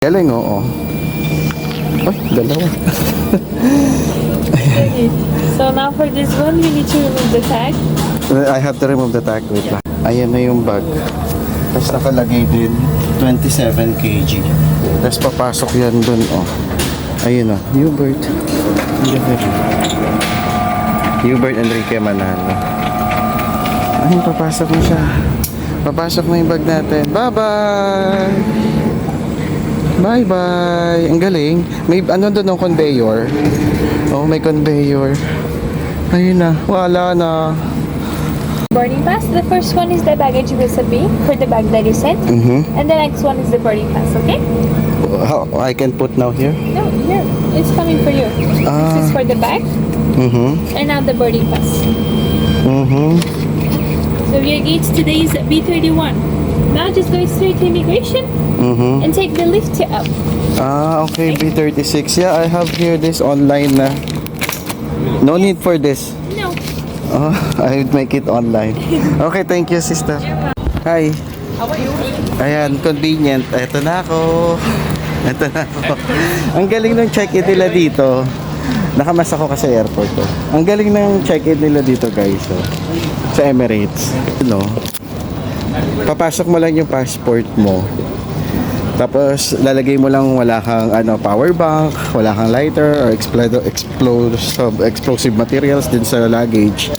Galing, oo. Ay, dalawa. Okay. So now for this one, we need to remove the tag. I have to remove the tag. Wait lang. Ayan na yung bag. Tapos nakalagay din 27 kg. Tapos papasok yan dun, oh. Ayun, oh. Hubert. Hubert Enrique Manalo. Ayun, papasok na siya. Papasok na yung bag natin. Bye-bye! Bye-bye! Ang galing. May ano doon ng conveyor. Oh, may conveyor. Ayun na. Wala na. Boarding pass. The first one is the baggage visa B for the bag that you sent. And the next one is the boarding pass, okay? How I can put now here? No, here. It's coming for you. This is for the bag. And now the boarding pass. So your gate today is B31. Now just go straight to immigration and take the lift to up. Ah, okay, B36. Yeah, I have here this online na. No need for this. No. Oh, I would make it online. Okay, thank you, sister. Hi. How are you? Ayan, convenient. Eto na ako. Eto na ako. Ang galing ng check-in nila dito. Nakamas ako kasi airport ko. Ang galing ng check-in nila dito, guys. So, sa Emirates. You know, papasok mo lang yung passport mo. Tapos lalagay mo lang wala kang power bank, wala kang lighter or explosive materials din sa luggage.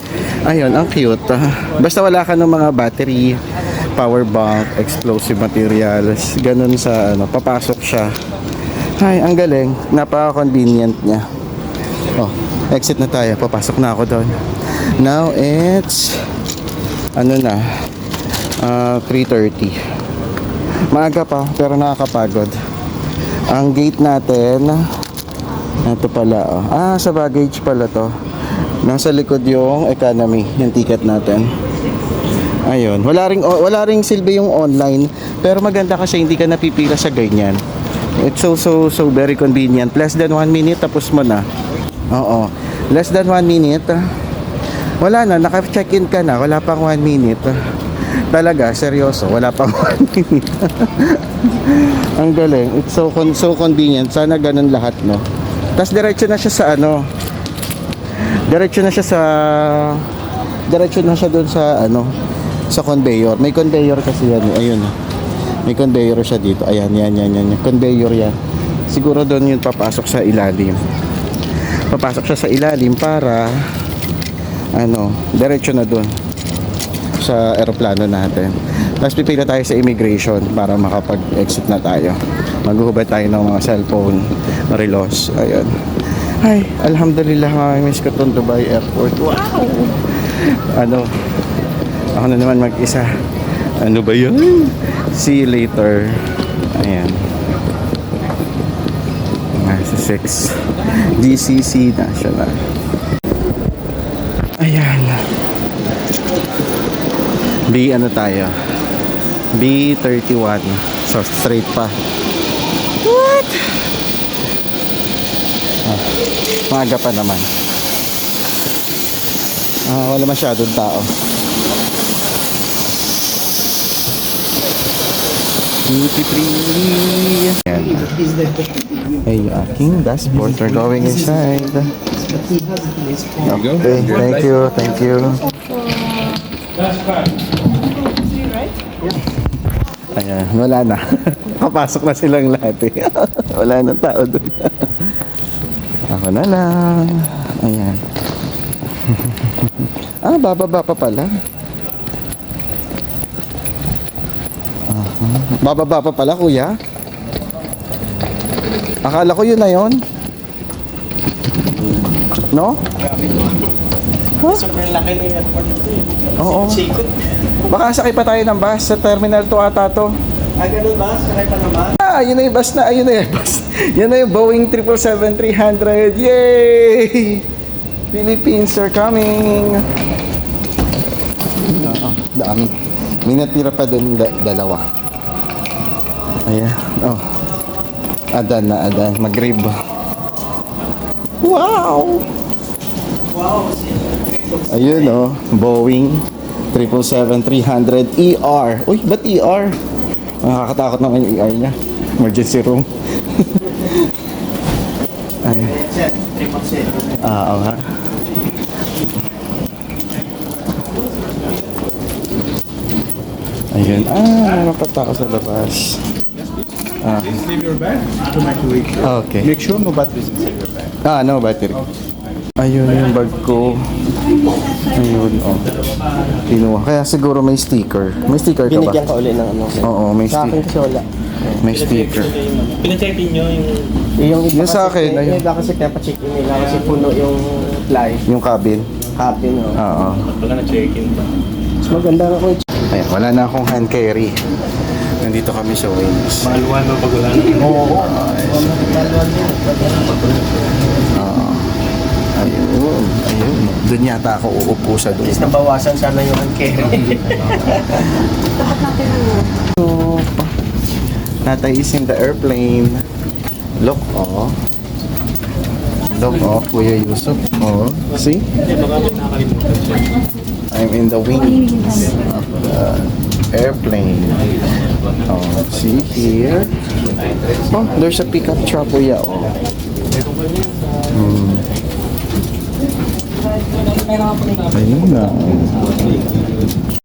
Ayun, ang cute. Basta wala ka ng mga battery, power bank, explosive materials, ganun sa papasok siya. Ay, ang galing. Napaka-convenient niya. Oh, exit na tayo. Papasok na ako doon. Now it's 3:30. Maaga pa, pero nakakapagod. Ang gate natin, ito pala, oh. Sa baggage pala to. Nasa likod yung economy, yung ticket natin. Ayun, wala ring silbi yung online, pero maganda kasi hindi ka napipila sa ganyan. It's so very convenient. Less than 1 minute, tapos mo na. Oo, less than 1 minute. Wala na, naka-check-in ka na, wala pang 1 minute. Talaga, seryoso, wala pang 1 minute. Ang galing. It's so convenient. Sana ganun lahat, no? Tapos diretso na siya sa diretso na siya doon sa sa conveyor. May conveyor kasi yan. Ayun. May conveyor siya dito. Ayan, yan. Conveyor yan. Siguro doon yun papasok sa ilalim. Papasok siya sa ilalim para diretso na doon sa eroplano natin. Tapos pipila tayo sa immigration para makapag-exit na tayo. Maghuhubad tayo ng mga cellphone, relos. Ayun. Ay, alhamdulillah, miss ko tong Dubai Airport. Wow! Ako na naman mag-isa. Ano ba yun? See you later. Ayan. Nasa 6. GCC National. Ayan. Tayo? B31. So, straight pa. What? Maaga pa naman. Wala masyadong tao. Duty free. Ayan. Hey, yung aking dashboard. We're going inside. Okay, thank you. Ayan, wala na. Papasok na silang lahat eh. Wala na tao doon. Ako na lang. Ayan. Bababa pa pala. Bababa pa pala, kuya. Akala ko yun na yun. No? Huh? Sobrang laki na yung airport nito eh. Oo. Sikot. Baka sakay pa tayo ng bus sa Terminal 2 ata to. Ganun ba? Sakay pa naman? Yun na yung bus na. Ayun na yung bus. Yan na yung Boeing 777-300. Yay! Philippines are coming. Dami. May natira pa dun dalawa. Ayan. Oh. Adan. Mag-rib. Wow! Wow! Ayun Boeing 777-300 ER. Uy, ba't ER? Nakakatakot naman yung ER niya. Emergency room. Ay, Set. 3%. oo nga. Ayun. Meron pa tao sa labas. Please leave your bag to microwave. Okay. Make sure no batteries inside your bag. No battery. Ayun yung bag ko. Ayun, oh. Kinuha. Kaya siguro may sticker. May sticker ka ba? Binigyan ka uli ng ano. Oo, may Sa akin sticker. kasi wala. May sticker. Pinacheck nyo yung... Yung Yung sa akin, ayun. Yung iba kasi pinapacheck nila kasi puno yung fly. Yung cabin. Happy, no? Oo. Pagka na-check-in pa. Mas maganda na kung Ayan, wala na akong hand carry. Nandito kami sa Wings. maluwan mo pag wala na. Oo. Ayun, ayun. Doon yata ako uupo sa doon. At least nabawasan sana yung carry. So, Tatay is in the airplane. Look, oh. Look, oh, Kuya Yusuf. Oh, see? Baka may nakalimutan siya. I'm in the wings of the airplane. Oh, see here? Oh, there's a pickup truck, Kuya. Oh. Hmm. Ayun na.